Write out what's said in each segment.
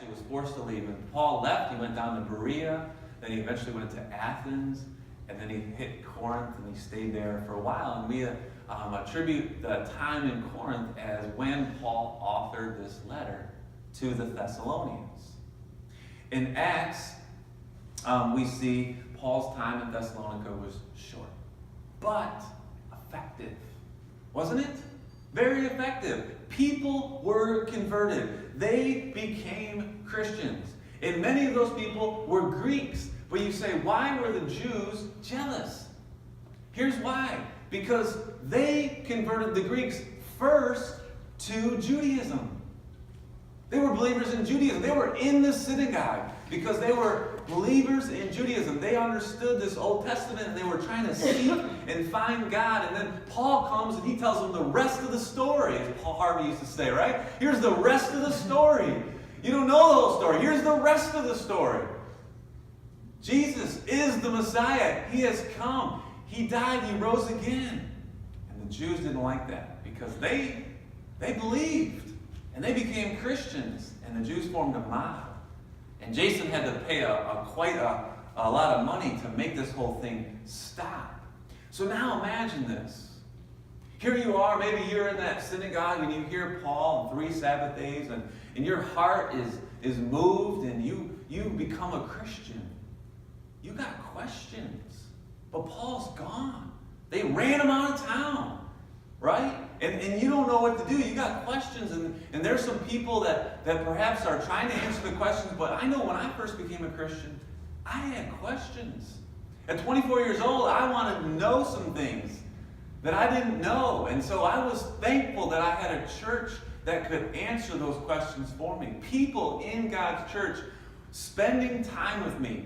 actually was forced to leave. And Paul left. He went down to Berea. Then he eventually went to Athens. And then he hit Corinth, and he stayed there for a while. And we attribute the time in Corinth as when Paul authored this letter to the Thessalonians. In Acts, we see Paul's time in Thessalonica was short, but effective. Wasn't it? Very effective. People were converted. They became Christians. And many of those people were Greeks. But you say, why were the Jews jealous? Here's why. Because they converted the Greeks first to Judaism. They were believers in Judaism. They were in the synagogue because they were believers in Judaism. They understood this Old Testament and they were trying to seek and find God. And then Paul comes and he tells them the rest of the story, as Paul Harvey used to say, right? Here's the rest of the story. You don't know the whole story. Here's the rest of the story. Jesus is the Messiah. He has come. He died. He rose again. And the Jews didn't like that because they believed. And they became Christians. And the Jews formed a mob. And Jason had to pay quite a lot of money to make this whole thing stop. So now imagine this. Here you are, maybe you're in that synagogue and you hear Paul on 3 Sabbath days and your heart is moved and you become a Christian. You got questions. But Paul's gone. They ran him out of town. Right? And you don't know what to do. You got questions. And there's some people that perhaps are trying to answer the questions. But I know when I first became a Christian, I had questions. At 24 years old, I wanted to know some things that I didn't know. And so I was thankful that I had a church that could answer those questions for me. People in God's church spending time with me.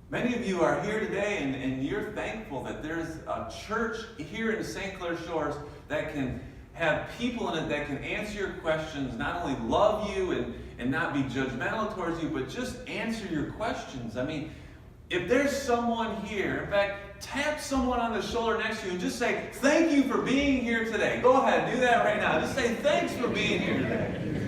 Many of you are here today and you're thankful that there's a church here in St. Clair Shores that can have people in it that can answer your questions, not only love you and not be judgmental towards you, but just answer your questions. I mean, if there's someone here, in fact, tap someone on the shoulder next to you and just say, thank you for being here today. Go ahead, do that right now. Just say, thanks for being here today.